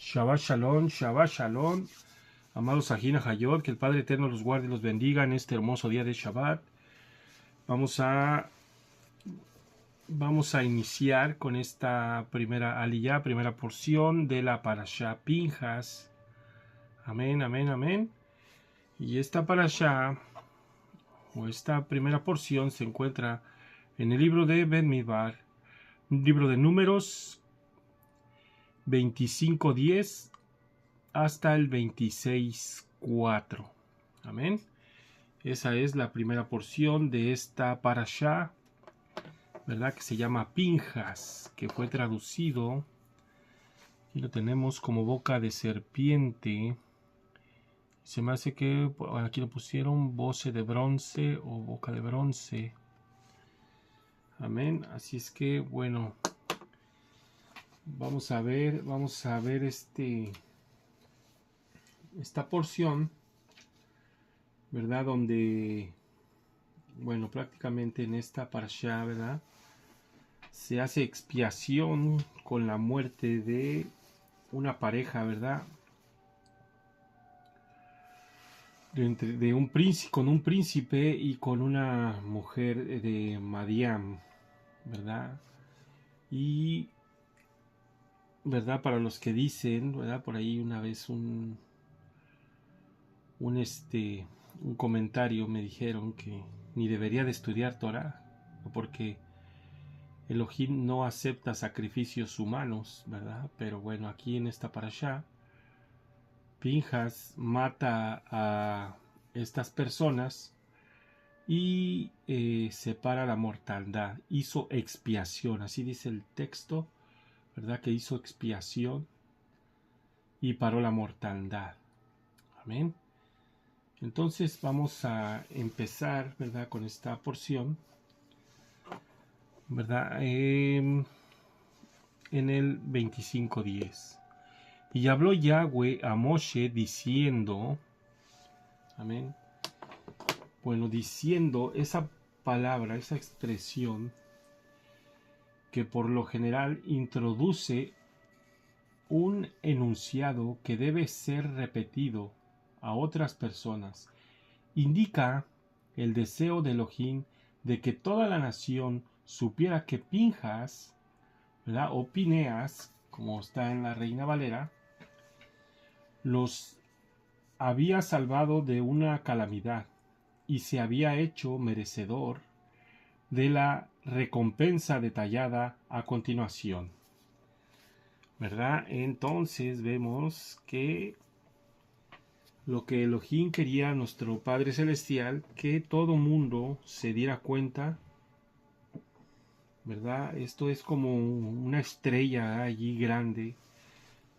Shabbat Shalom, Shabbat Shalom. Amados Ajina Hayot, que el Padre Eterno los guarde y los bendiga en este hermoso día de Shabbat. Vamos a iniciar con esta primera aliyah, primera porción de la Parashá Pinjas. Amén, amén, amén. Y esta Parashá, o esta primera porción, se encuentra en el libro de Bamidbar, un libro de Números 25:10 hasta el 26:4. Amén. Esa es la primera porción de esta parashá, ¿verdad? Que se llama Pinjas, que fue traducido, y lo tenemos como boca de serpiente. Se me hace que aquí lo pusieron voce de bronce o boca de bronce. Amén. Así es que, bueno, vamos a ver esta porción, ¿verdad? Donde, bueno, prácticamente en esta parashá, ¿verdad? Se hace expiación con la muerte de una pareja, ¿verdad? De un príncipe, con un príncipe y con una mujer de Madián, ¿verdad? Y, ¿verdad? Para los que dicen, ¿verdad? Por ahí una vez un comentario me dijeron que ni debería de estudiar Torah, porque Elohim no acepta sacrificios humanos, ¿verdad? Pero bueno, aquí en esta parashá, Pinjas mata a estas personas y separa la mortandad. Hizo expiación, así dice el texto, ¿verdad? Que hizo expiación y paró la mortandad. Amén. Entonces vamos a empezar, ¿verdad? Con esta porción, ¿verdad? En el 25:10. Y habló Yahweh a Moshe diciendo, amén. Bueno, diciendo esa palabra, esa expresión, que por lo general introduce un enunciado que debe ser repetido a otras personas, indica el deseo de Elohim de que toda la nación supiera que Pinjas, ¿verdad? O Pineas, como está en la Reina Valera, los había salvado de una calamidad y se había hecho merecedor de la recompensa detallada a continuación, ¿verdad? Entonces vemos que lo que Elohim quería a nuestro Padre Celestial, que todo mundo se diera cuenta, ¿verdad? Esto es como una estrella allí grande,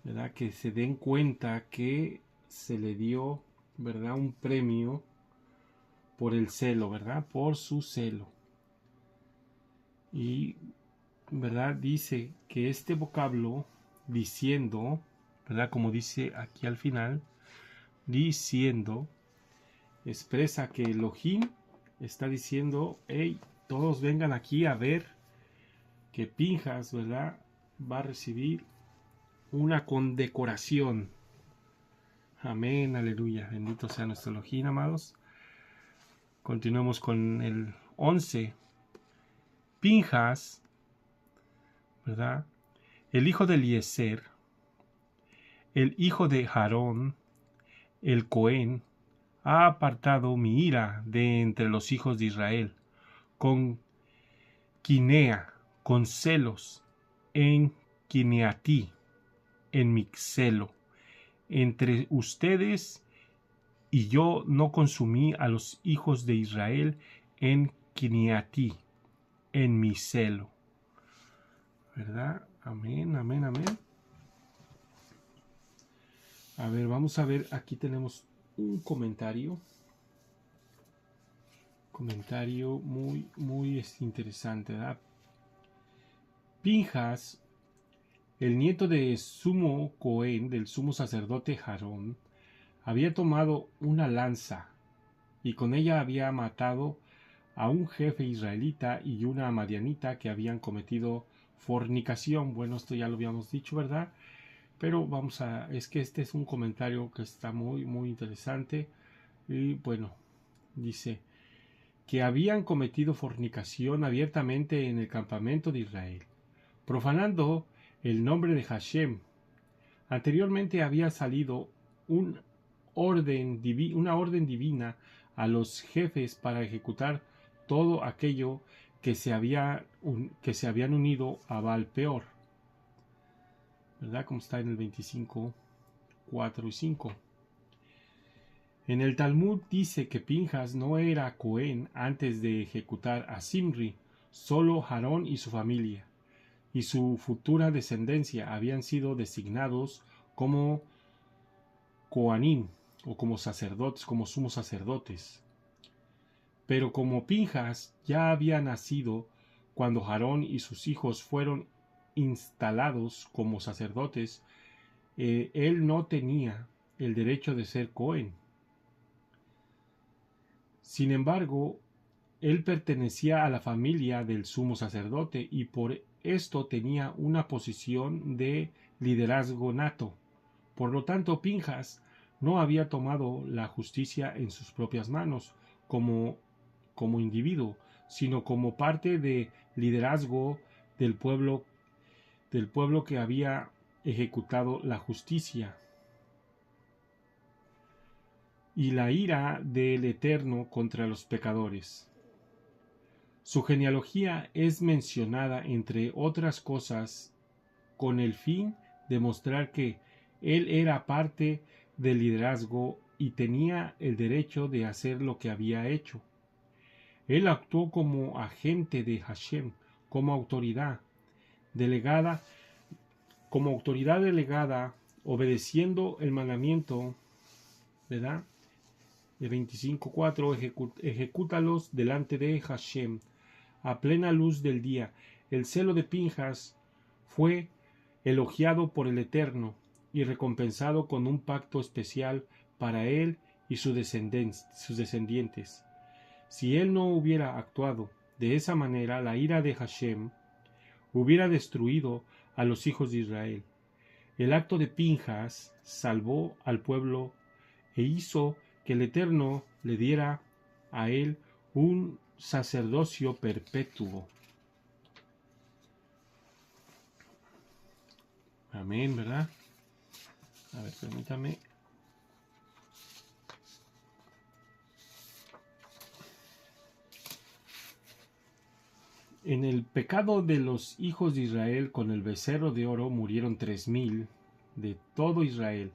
¿verdad? Que se den cuenta que se le dio, ¿verdad? Un premio por el celo, ¿verdad? Por su celo. Y, ¿verdad? Dice que este vocablo, diciendo, ¿verdad? Como dice aquí al final, diciendo, expresa que Elohim está diciendo, hey, todos vengan aquí a ver que Pinjas, ¿verdad? Va a recibir una condecoración. Amén, aleluya, bendito sea nuestro Elohim, amados. Continuemos con el 11. Pinjas, ¿verdad? El hijo de Eliezer, el hijo de Aarón, el Cohen, ha apartado mi ira de entre los hijos de Israel, con quinea, con celos, en quineatí, en mi celo. Entre ustedes y yo no consumí a los hijos de Israel en quineatí, en mi celo. ¿Verdad? Amén, amén, amén. A ver, vamos a ver, aquí tenemos un comentario. Comentario muy, muy interesante, ¿verdad? Pinjas, el nieto de sumo Cohen, del sumo sacerdote Aarón, había tomado una lanza y con ella había matado a un jefe israelita y una madianita que habían cometido fornicación. Bueno, esto ya lo habíamos dicho, ¿verdad? Pero es que este es un comentario que está muy, muy interesante. Y bueno, dice que habían cometido fornicación abiertamente en el campamento de Israel, profanando el nombre de Hashem. Anteriormente había salido una orden divina a los jefes para ejecutar todo aquello que se habían unido a Baal Peor, ¿verdad? Como está en el 25, 4 y 5. En el Talmud dice que Pinjas no era Cohen antes de ejecutar a Simri, solo Aarón y su familia y su futura descendencia habían sido designados como Coanim o como sacerdotes, como sumos sacerdotes. Pero como Pinjas ya había nacido cuando Aarón y sus hijos fueron instalados como sacerdotes, él no tenía el derecho de ser Cohen. Sin embargo, él pertenecía a la familia del sumo sacerdote y por esto tenía una posición de liderazgo nato. Por lo tanto, Pinjas no había tomado la justicia en sus propias manos como individuo, sino como parte de liderazgo del pueblo que había ejecutado la justicia. Y la ira del Eterno contra los pecadores. Su genealogía es mencionada, entre otras cosas, con el fin de mostrar que él era parte del liderazgo y tenía el derecho de hacer lo que había hecho. Él actuó como agente de Hashem, como autoridad delegada, obedeciendo el mandamiento, ¿verdad? De 25:4, ejecútalos delante de Hashem a plena luz del día. El celo de Pinjas fue elogiado por el Eterno y recompensado con un pacto especial para él y sus descendientes. Si él no hubiera actuado de esa manera, la ira de Hashem hubiera destruido a los hijos de Israel. El acto de Pinjas salvó al pueblo e hizo que el Eterno le diera a él un sacerdocio perpetuo. Amén, ¿verdad? A ver, permítame. En el pecado de los hijos de Israel con el becerro de oro murieron 3,000 de todo Israel.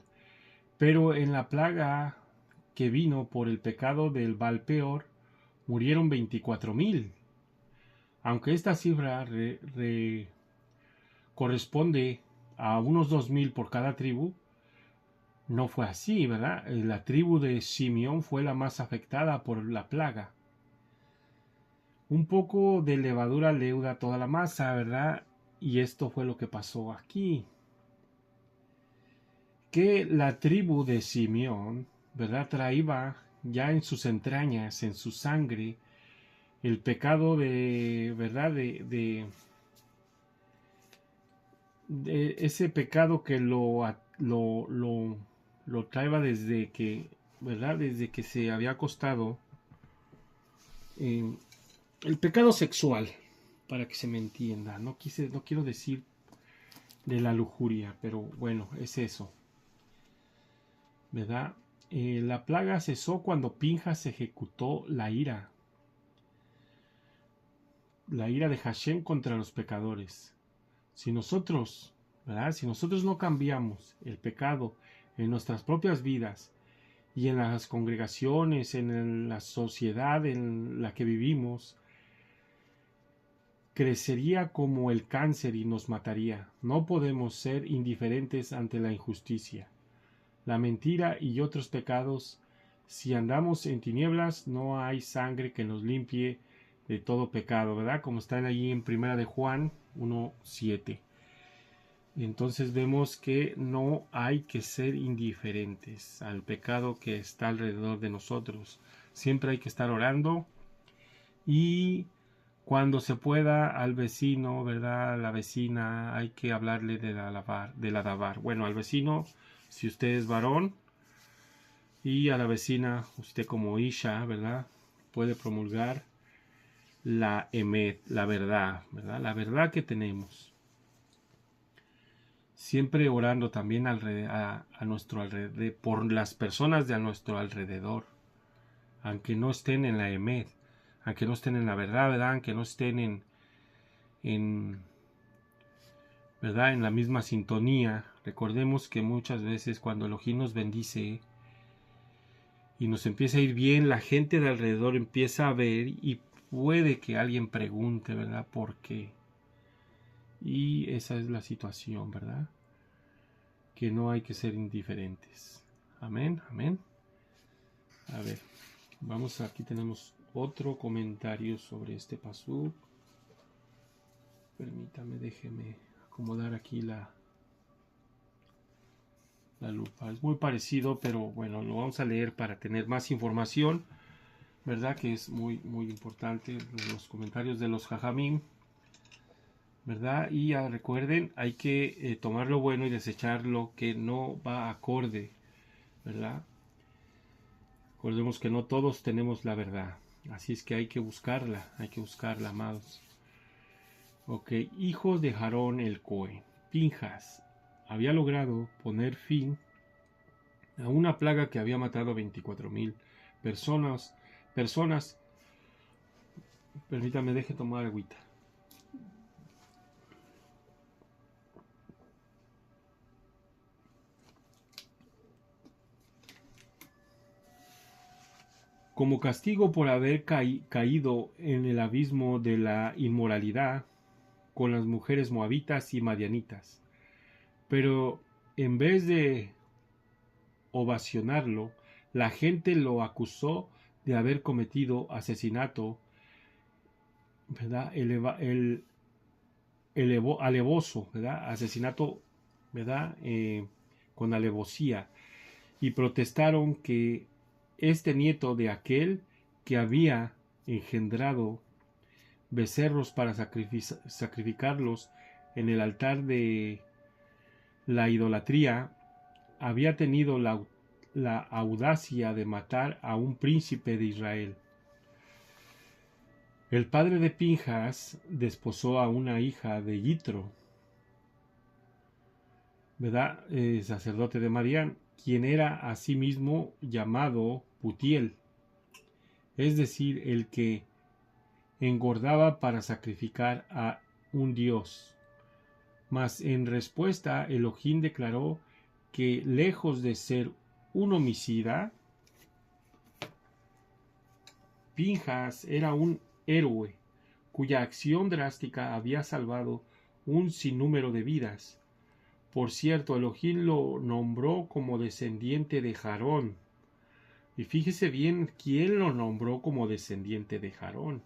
Pero en la plaga que vino por el pecado del Baal Peor murieron 24,000. Aunque esta cifra corresponde a unos 2,000 por cada tribu, no fue así, ¿verdad? La tribu de Simeón fue la más afectada por la plaga. Un poco de levadura leuda toda la masa, ¿verdad? Y esto fue lo que pasó aquí. Que la tribu de Simeón, ¿verdad? Traía ya en sus entrañas, en su sangre, el pecado de, ¿verdad? De ese pecado que lo traía desde que, ¿verdad? Desde que se había acostado. El pecado sexual, para que se me entienda. No quiero decir de la lujuria, pero bueno, es eso, ¿verdad? La plaga cesó cuando Pinjas ejecutó la ira de Hashem contra los pecadores. Si nosotros, ¿verdad? Si nosotros no cambiamos el pecado en nuestras propias vidas y en las congregaciones, en la sociedad en la que vivimos, crecería como el cáncer y nos mataría. No podemos ser indiferentes ante la injusticia, la mentira y otros pecados. Si andamos en tinieblas, no hay sangre que nos limpie de todo pecado, ¿verdad? Como está allí en Primera de Juan 1:7. Entonces vemos que no hay que ser indiferentes al pecado que está alrededor de nosotros. Siempre hay que estar orando y Cuando se pueda al vecino, ¿verdad? A la vecina, hay que hablarle de la davar. Bueno, al vecino, si usted es varón, y a la vecina, usted como Isha, ¿verdad? Puede promulgar la emet, la verdad, ¿verdad? La verdad que tenemos. Siempre orando también a nuestro alrededor, por las personas de a nuestro alrededor, aunque no estén en la emet, aunque no estén en la verdad, ¿verdad? Aunque no estén ¿verdad? En la misma sintonía. Recordemos que muchas veces cuando Elohim nos bendice y nos empieza a ir bien, la gente de alrededor empieza a ver y puede que alguien pregunte, ¿verdad? ¿Por qué? Y esa es la situación, ¿verdad? Que no hay que ser indiferentes. Amén, amén. A ver, vamos, aquí tenemos otro comentario sobre este pasú. Permítame, déjeme acomodar aquí la lupa. Es muy parecido, pero bueno, lo vamos a leer para tener más información, ¿verdad? Que es muy, muy importante los comentarios de los jajamim, ¿verdad? Y recuerden, hay que tomar lo bueno y desechar lo que no va acorde, ¿verdad? Recordemos que no todos tenemos la verdad, así es que hay que buscarla, amados. Ok, hijos de Aarón el Cohen. Pinjas había logrado poner fin a una plaga que había matado a 24,000 personas. Permítame, deje tomar agüita. Como castigo por haber caído en el abismo de la inmoralidad con las mujeres moabitas y madianitas. Pero en vez de ovacionarlo, la gente lo acusó de haber cometido asesinato, ¿verdad? Alevoso, ¿verdad? Asesinato, ¿verdad? Con alevosía. Y protestaron que este nieto de aquel que había engendrado becerros para sacrificarlos en el altar de la idolatría, había tenido la audacia de matar a un príncipe de Israel. El padre de Pinjas desposó a una hija de Yitro, ¿verdad? Sacerdote de Madián, quien era asimismo llamado Putiel, es decir, el que engordaba para sacrificar a un dios. Mas en respuesta, Elohim declaró que lejos de ser un homicida, Pinjas era un héroe cuya acción drástica había salvado un sinnúmero de vidas. Por cierto, Elohim lo nombró como descendiente de Aarón. Y fíjese bien quién lo nombró como descendiente de Aarón.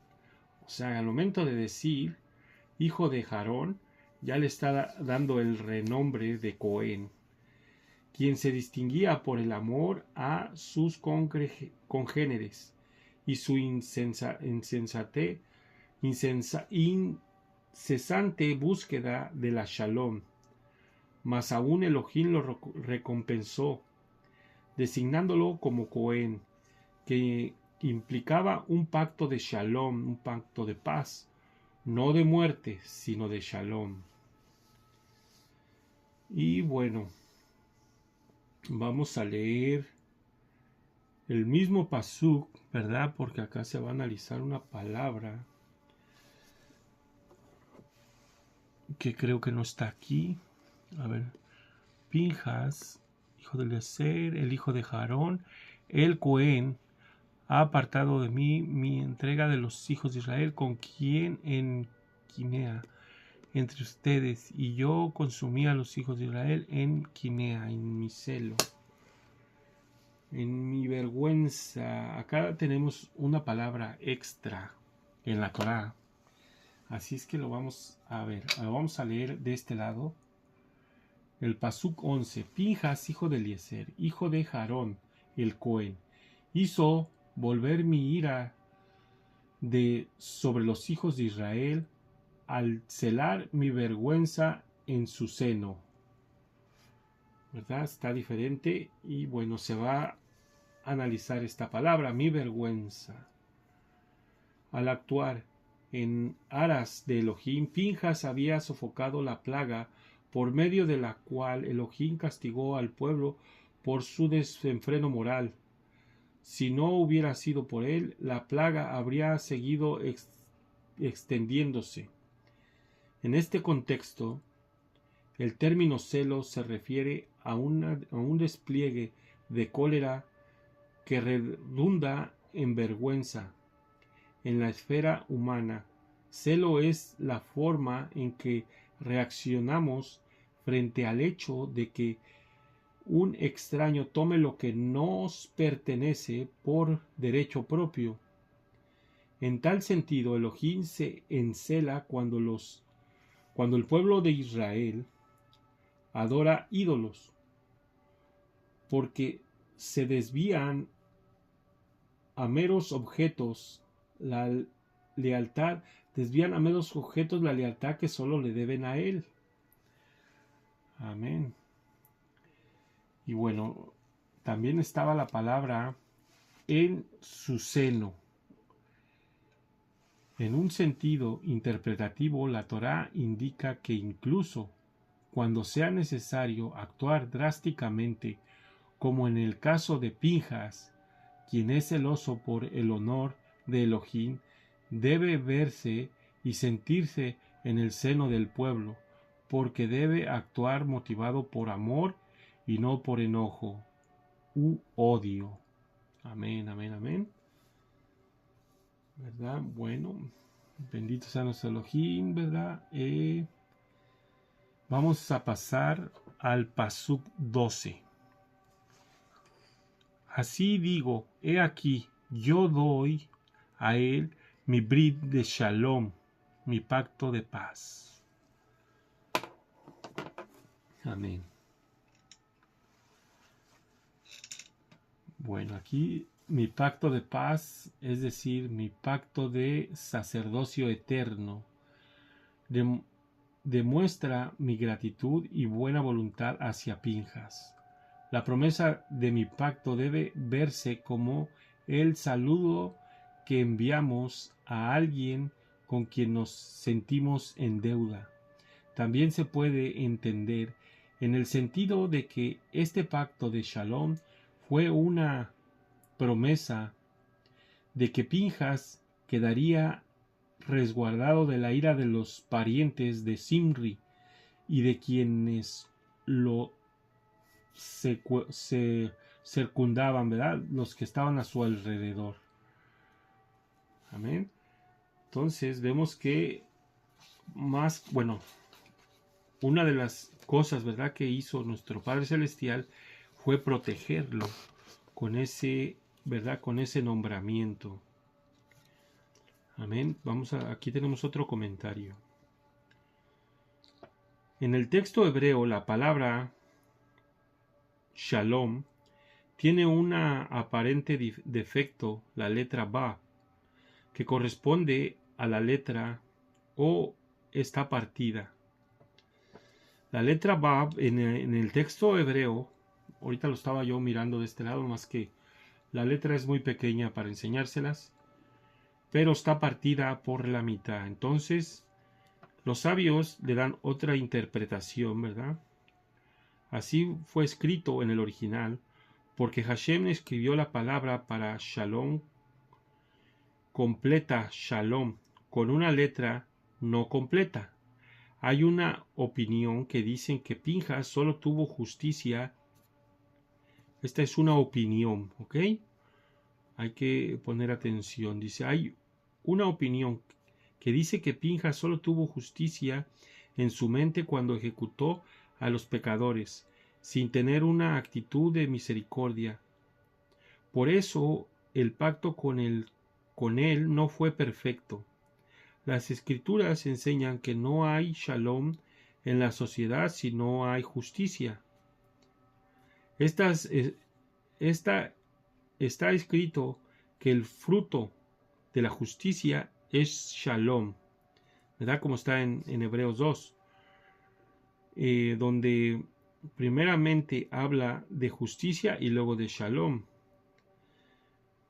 O sea, al momento de decir hijo de Aarón, ya le está dando el renombre de Cohen, quien se distinguía por el amor a sus congéneres y su incesante búsqueda de la Shalom. Mas aún Elohim lo recompensó, designándolo como Cohen, que implicaba un pacto de Shalom, un pacto de paz, no de muerte, sino de Shalom. Y bueno, vamos a leer el mismo pasuk, ¿verdad? Porque acá se va a analizar una palabra que creo que no está aquí. A ver, Pinjas, hijo de Eliezer, el hijo de Aarón, el Cohen, ha apartado de mí mi entrega de los hijos de Israel, con quien en Quinea, entre ustedes, y yo consumí a los hijos de Israel en Quinea, en mi celo, en mi vergüenza. Acá tenemos una palabra extra en la Torá. Así es que lo vamos a ver. Lo vamos a leer de este lado. El pasuk 11. Pinjas, hijo de Eliezer, hijo de Aarón, el Cohen, hizo volver mi ira sobre los hijos de Israel, al celar mi vergüenza en su seno. ¿Verdad? Está diferente y bueno, se va a analizar esta palabra, mi vergüenza. Al actuar en aras de Elohim, Pinjas había sofocado la plaga por medio de la cual Elohim castigó al pueblo por su desenfreno moral. Si no hubiera sido por él, la plaga habría seguido extendiéndose. En este contexto, el término celo se refiere a un despliegue de cólera que redunda en vergüenza. En la esfera humana, celo es la forma en que reaccionamos frente al hecho de que un extraño tome lo que nos pertenece por derecho propio. En tal sentido, Elohim se encela cuando el pueblo de Israel adora ídolos, porque se desvían a meros objetos la lealtad que solo le deben a él. Amén. Y bueno, también estaba la palabra en su seno. En un sentido interpretativo, la Torá indica que incluso cuando sea necesario actuar drásticamente, como en el caso de Pinjas, quien es celoso por el honor de Elohim, debe verse y sentirse en el seno del pueblo, porque debe actuar motivado por amor y no por enojo u odio. Amén, amén, amén. ¿Verdad? Bueno, bendito sea nuestro Elohim, ¿verdad? Vamos a pasar al Pasuk 12. Así digo, he aquí, yo doy a él mi brit de shalom, mi pacto de paz. Amén. Bueno, aquí mi pacto de paz, es decir, mi pacto de sacerdocio eterno, demuestra mi gratitud y buena voluntad hacia Pinjas. La promesa de mi pacto debe verse como el saludo que enviamos a alguien con quien nos sentimos en deuda. También se puede entender en el sentido de que este pacto de Shalom fue una promesa de que Pinjas quedaría resguardado de la ira de los parientes de Zimri y de quienes lo circundaban, ¿verdad? Los que estaban a su alrededor. Amén. Entonces vemos que una de las cosas, ¿verdad?, que hizo nuestro Padre Celestial fue protegerlo con ese, ¿verdad?, con ese nombramiento. Amén. Aquí tenemos otro comentario. En el texto hebreo, la palabra Shalom tiene un aparente defecto, la letra Ba, que corresponde a la letra O, está partida. La letra Ba en el texto hebreo, ahorita lo estaba yo mirando de este lado, más que la letra es muy pequeña para enseñárselas, pero está partida por la mitad. Entonces, los sabios le dan otra interpretación, ¿verdad? Así fue escrito en el original, porque Hashem escribió la palabra para Shalom completa, Shalom, con una letra no completa. Hay una opinión que dicen que Pinjas solo tuvo justicia. Esta es una opinión, ¿ok? Hay que poner atención. Dice, hay una opinión que dice que Pinjas solo tuvo justicia en su mente cuando ejecutó a los pecadores, sin tener una actitud de misericordia. Por eso el pacto con él no fue perfecto. Las escrituras enseñan que no hay shalom en la sociedad si no hay justicia. Está escrito que el fruto de la justicia es Shalom, ¿verdad? Como está en Hebreos 2, donde primeramente habla de justicia y luego de Shalom,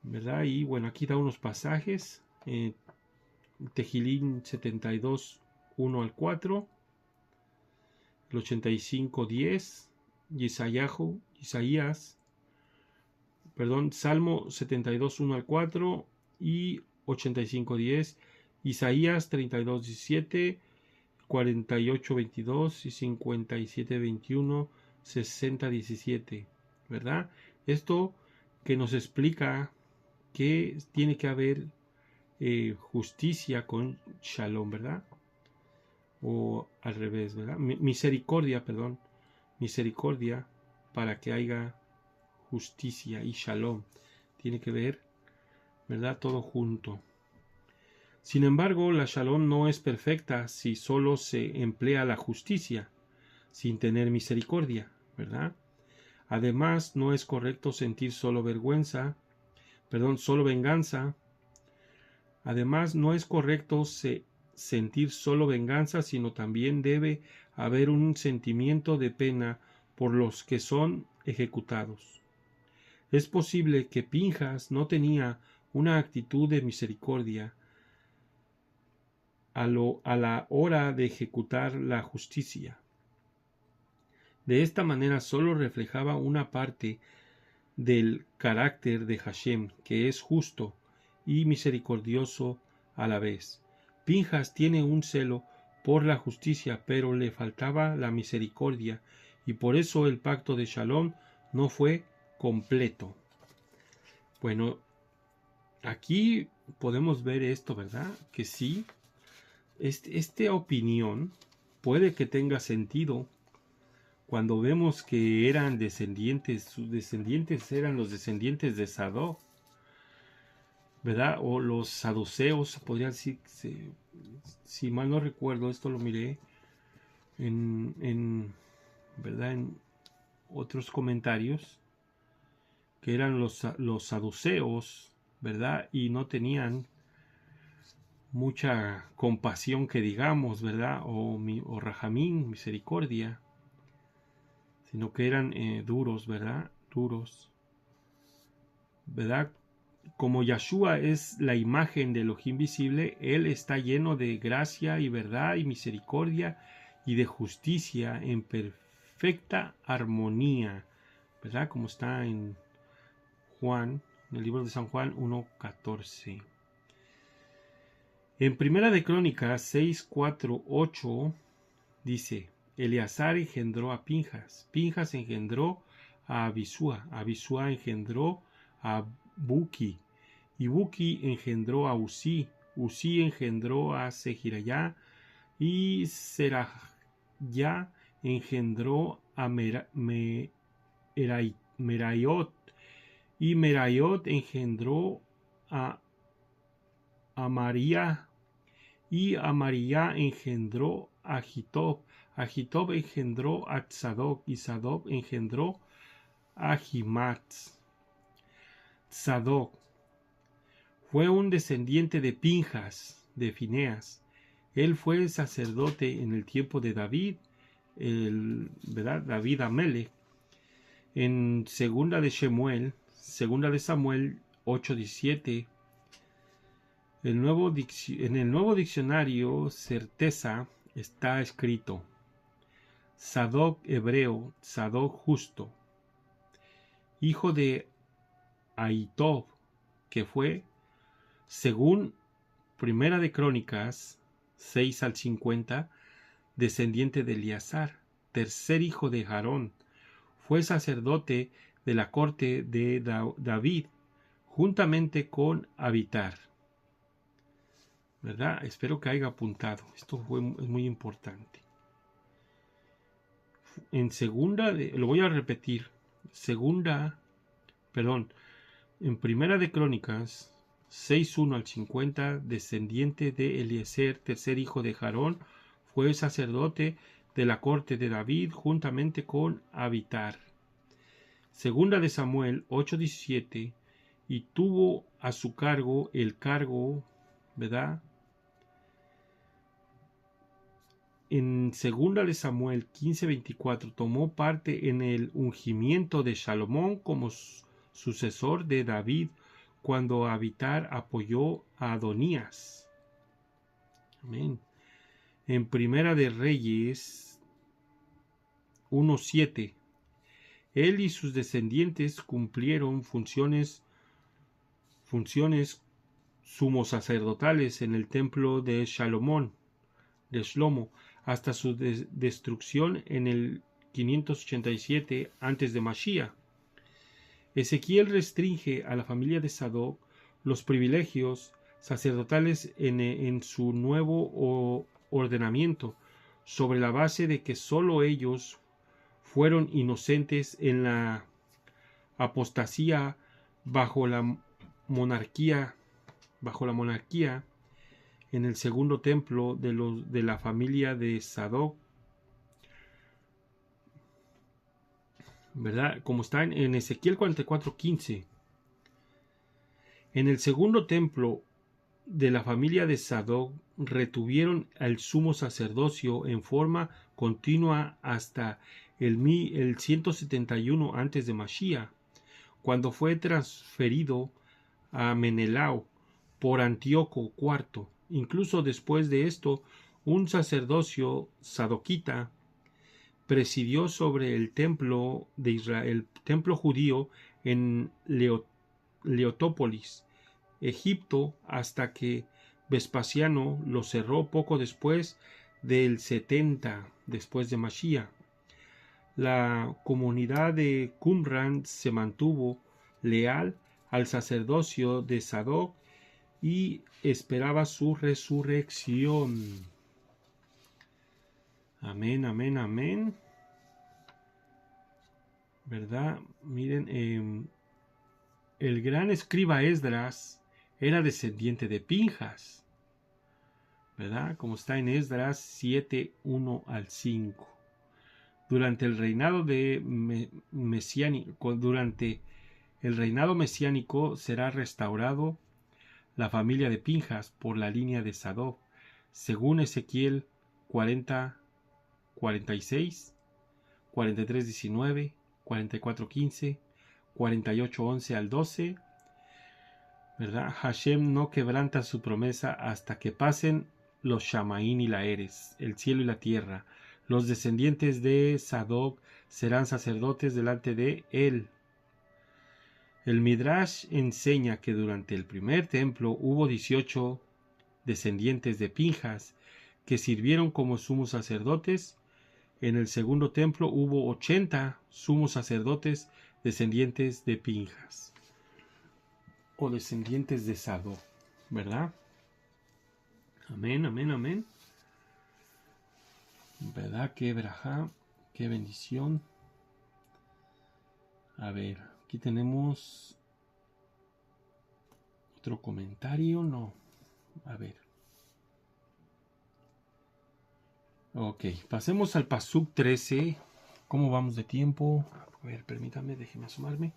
¿verdad? Y bueno, aquí da unos pasajes, Tejilín 72, 1 al 4, el 85, 10, Salmo 72, 1 al 4 y 85, 10, Isaías 32, 17, 48, 22 y 57, 21, 60, 17, ¿verdad? Esto que nos explica que tiene que haber justicia con Shalom, ¿verdad? O al revés, ¿verdad? Misericordia para que haya justicia y Shalom. Tiene que ver, ¿verdad? Todo junto. Sin embargo, la Shalom no es perfecta si solo se emplea la justicia, sin tener misericordia, ¿verdad? Además, no es correcto sentir solo venganza. Además, no es correcto sentir solo venganza, sino también debe haber un sentimiento de pena por los que son ejecutados. Es posible que Pinjas no tenía una actitud de misericordia a la hora de ejecutar la justicia. De esta manera solo reflejaba una parte del carácter de Hashem, que es justo y misericordioso a la vez. Pinjas tiene un celo por la justicia, pero le faltaba la misericordia, y por eso el pacto de Shalom no fue completo. Bueno, aquí podemos ver esto, ¿verdad? Que sí, esta opinión puede que tenga sentido cuando vemos que eran sus descendientes eran los descendientes de Sadoc, ¿verdad? O los saduceos, podría decir, si mal no recuerdo, esto lo miré ¿verdad? En otros comentarios, que eran los saduceos, ¿verdad? Y no tenían mucha compasión que digamos, ¿verdad? O rajamín, misericordia, sino que eran duros, ¿verdad? Duros, ¿verdad? Como Yahshua es la imagen del Elohim visible, Él está lleno de gracia y verdad y misericordia y de justicia en perfecta armonía, ¿verdad? Como está en Juan, en el libro de San Juan 1:14. En Primera de Crónicas 6, 4, 8 dice: Eleazar engendró a Pinjas, Pinjas engendró a Abisúa, Abisúa engendró a Buki, y Buki engendró a Usí, Usí engendró a Sejirayá, y Serayá engendró a Merayot, y Merayot engendró a Amaría, y Amaría engendró a Agitob, Agitob engendró a Tzadoc, y Tzadoc engendró a Ahimaaz. Tzadoc fue un descendiente de Pinjas, de Fineas. Él fue sacerdote en el tiempo de David, ¿verdad? David Amelech. En segunda de Samuel 8:17, en el nuevo diccionario Certeza está escrito: Sadoc hebreo, Sadoc justo, hijo de Ahitob, que fue, según Primera de Crónicas 6-50, descendiente de Eleazar, tercer hijo de Aarón. Fue sacerdote de la corte de David, juntamente con Abitar, ¿verdad? Espero que haya apuntado. Esto es muy importante. En lo voy a repetir. En Primera de Crónicas 6:1-50, descendiente de Eliezer, tercer hijo de Aarón, fue sacerdote de la corte de David, juntamente con Abitar. Segunda de Samuel 8:17, y tuvo a su cargo el cargo, ¿verdad? En 2 de Samuel 15:24 tomó parte en el ungimiento de Salomón como sucesor de David cuando Abiatar apoyó a Adonías. Amén. En Primera de Reyes 1:7 él y sus descendientes cumplieron funciones sumos sacerdotales en el templo de Shlomo, hasta su destrucción en el 587 antes de Mashiach. Ezequiel restringe a la familia de Sadoc los privilegios sacerdotales en su nuevo ordenamiento, sobre la base de que sólo ellos fueron inocentes en la apostasía bajo la monarquía en el segundo templo de la familia de Sadoc, ¿verdad? Como está en Ezequiel 44:15. En el segundo templo de la familia de Sadoc retuvieron al sumo sacerdocio en forma continua hasta el 171 antes de Mashiach, cuando fue transferido a Menelao por Antíoco IV. Incluso después de esto, un sacerdocio sadoquita presidió sobre el templo de Israel, el templo judío en Leotópolis, Egipto, hasta que Vespasiano lo cerró poco después del 70 después de Mashiach. La comunidad de Qumran se mantuvo leal al sacerdocio de Sadoc y esperaba su resurrección. Amén, amén, amén. ¿Verdad? Miren, el gran escriba Esdras era descendiente de Pinjas, ¿verdad? Como está en Esdras 7:1 al 5. Durante el reinado mesiánico será restaurado la familia de Pinjas por la línea de Sadoc, según Ezequiel 40:46, 43:19, 44:15, 48:11 al 12. ¿Verdad? Hashem no quebranta su promesa hasta que pasen los Shamaín y la Eres, el cielo y la tierra. Los descendientes de Sadoc serán sacerdotes delante de él. El Midrash enseña que durante el primer templo hubo 18 descendientes de Pinjas que sirvieron como sumos sacerdotes. En el segundo templo hubo 80 sumos sacerdotes descendientes de Pinjas o descendientes de Sadoc, ¿verdad? Amén, amén, amén. ¿Verdad? Qué brajá, qué bendición. A ver, aquí tenemos otro comentario, no. A ver. Ok, pasemos al Pasuk 13. ¿Cómo vamos de tiempo? A ver, permítame, déjeme asomarme.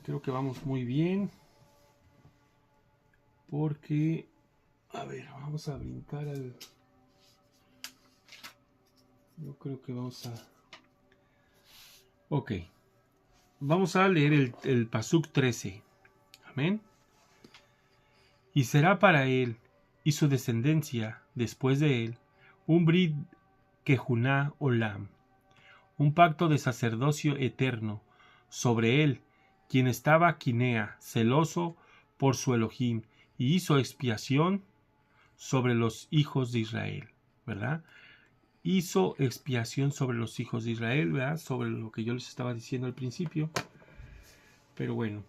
Creo que vamos muy bien. Porque, a ver, vamos a brincar al... Yo creo que vamos a... Ok. Vamos a leer el Pasuk 13. Amén. Y será para él y su descendencia después de él un Brit Kejuná Olam, un pacto de sacerdocio eterno sobre él, quien estaba Quinea, celoso por su Elohim, y hizo expiación sobre los hijos de Israel, ¿verdad? Hizo expiación sobre los hijos de Israel, ¿verdad? Sobre lo que yo les estaba diciendo al principio. Pero bueno,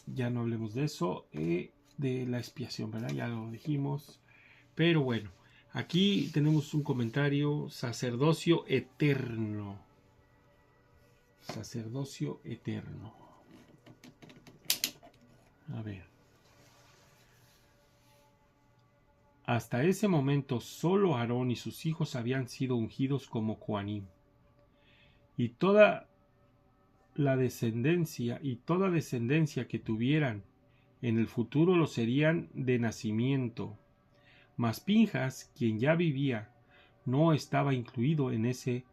ya no hablemos de eso, de la expiación, ¿verdad? Ya lo dijimos. Pero bueno, aquí tenemos un comentario: sacerdocio eterno. Sacerdocio eterno. A ver. Hasta ese momento solo Aarón y sus hijos habían sido ungidos como Coanim. Y toda la descendencia y toda descendencia que tuvieran en el futuro lo serían de nacimiento. Mas Pinjas, quien ya vivía, no estaba incluido en ese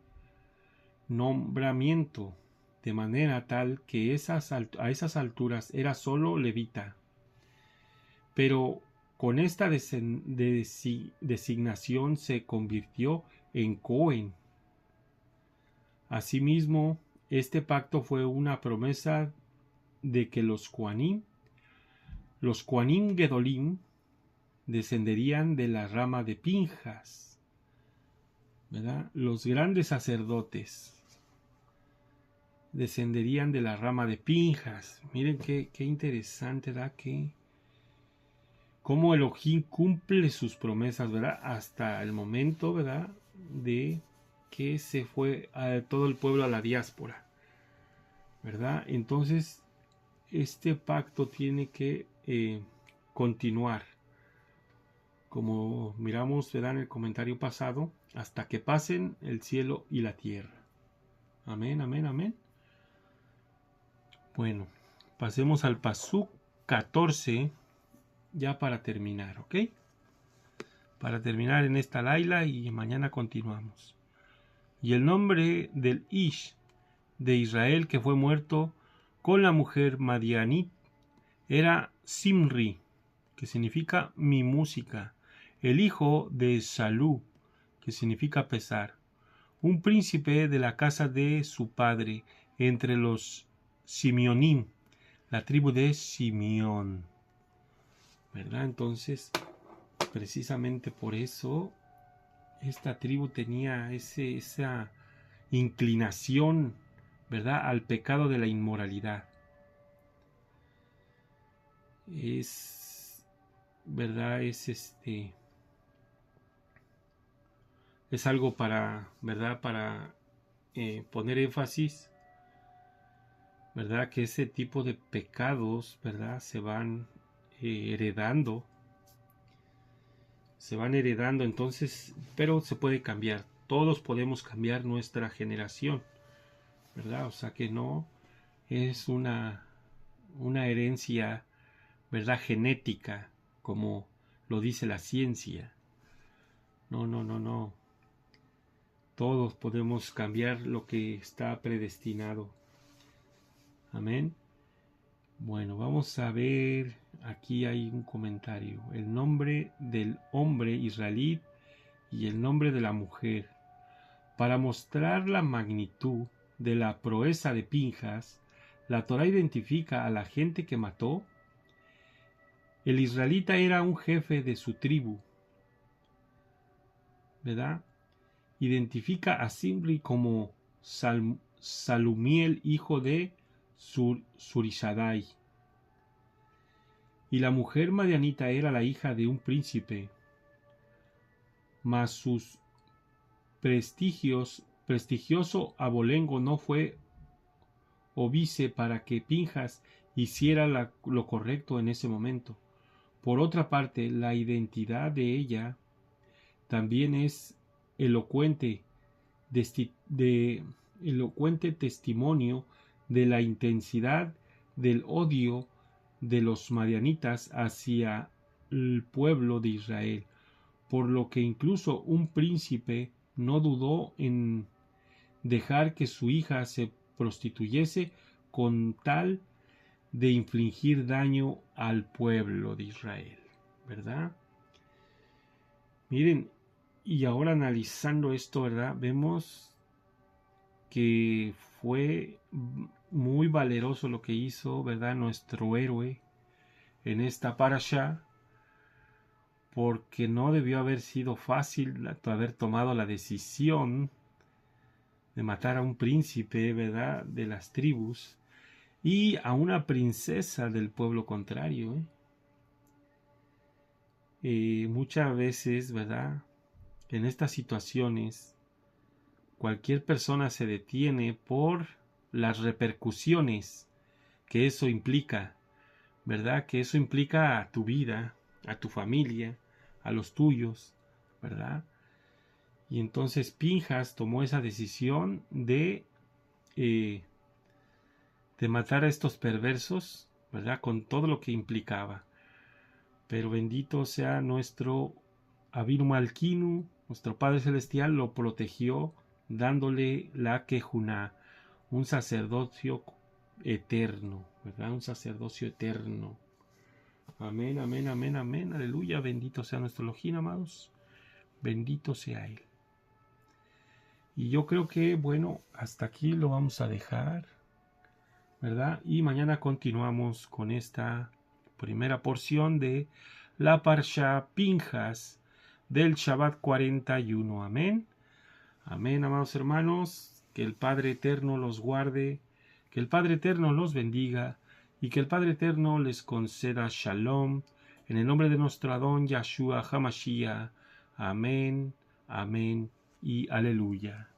nombramiento, de manera tal que a esas alturas era solo levita. Pero con esta designación se convirtió en Cohen. Asimismo, este pacto fue una promesa de que los Kohanim Gedolim, descenderían de la rama de Pinjas, ¿verdad? Los grandes sacerdotes descenderían de la rama de Pinjas. Miren qué interesante, ¿verdad? Cómo Elohim cumple sus promesas, ¿verdad? Hasta el momento, ¿verdad? De que se fue a todo el pueblo a la diáspora, ¿verdad? Entonces, este pacto tiene que continuar, como miramos, ¿verdad? En el comentario pasado, hasta que pasen el cielo y la tierra. Amén, amén, amén. Bueno, pasemos al pasuk 14, ya para terminar, ¿ok? Para terminar en esta laila y mañana continuamos. Y el nombre del Ish de Israel que fue muerto con la mujer Madianit era Simri, que significa mi música, el hijo de Salú, que significa pesar, un príncipe de la casa de su padre entre los Simeonim, la tribu de Simeón, ¿verdad? Entonces, precisamente por eso esta tribu tenía esa inclinación, ¿verdad?, al pecado de la inmoralidad. Es, ¿verdad?, es algo para, ¿verdad?, para poner énfasis, ¿verdad?, que ese tipo de pecados, ¿verdad?, se van heredando, entonces, pero se puede cambiar. Todos podemos cambiar nuestra generación, ¿verdad? O sea que no es una herencia, ¿verdad?, genética, como lo dice la ciencia. No. Todos podemos cambiar lo que está predestinado. Amén. Bueno, vamos a ver, aquí hay un comentario. El nombre del hombre israelí y el nombre de la mujer. Para mostrar la magnitud de la proeza de Pinjas, la Torá identifica a la gente que mató. El israelita era un jefe de su tribu, ¿verdad? Identifica a Simri como Salumiel, hijo de Surishadai. Y la mujer madianita era la hija de un príncipe, mas sus prestigioso abolengo no fue óbice para que Pinjas hiciera lo correcto en ese momento. Por otra parte, la identidad de ella también es elocuente testimonio de la intensidad del odio de los madianitas hacia el pueblo de Israel, por lo que incluso un príncipe no dudó en dejar que su hija se prostituyese con tal de infligir daño al pueblo de Israel, ¿verdad? Miren, y ahora analizando esto, ¿verdad?, vemos que fue muy valeroso lo que hizo, ¿verdad?, nuestro héroe en esta parasha, porque no debió haber sido fácil haber tomado la decisión de matar a un príncipe, ¿verdad?, de las tribus y a una princesa del pueblo contrario. Muchas veces, ¿verdad?, en estas situaciones cualquier persona se detiene por las repercusiones que eso implica, ¿verdad? Que eso implica a tu vida, a tu familia, a los tuyos, ¿verdad? Y entonces Pinjas tomó esa decisión de de matar a estos perversos, ¿verdad? Con todo lo que implicaba. Pero bendito sea nuestro Avinu Malkinu, nuestro Padre Celestial lo protegió dándole la Kejuná, un sacerdocio eterno, ¿verdad? Un sacerdocio eterno. Amén, amén, amén, amén, aleluya, bendito sea nuestro Elohim, amados, bendito sea Él. Y yo creo que, bueno, hasta aquí lo vamos a dejar, ¿verdad? Y mañana continuamos con esta primera porción de la Parsha Pinjas del Shabbat 41. Amén. Amén, amados hermanos. Que el Padre Eterno los guarde, que el Padre Eterno los bendiga y que el Padre Eterno les conceda Shalom en el nombre de nuestro Adón Yahshua HaMashiach. Amén, amén y aleluya.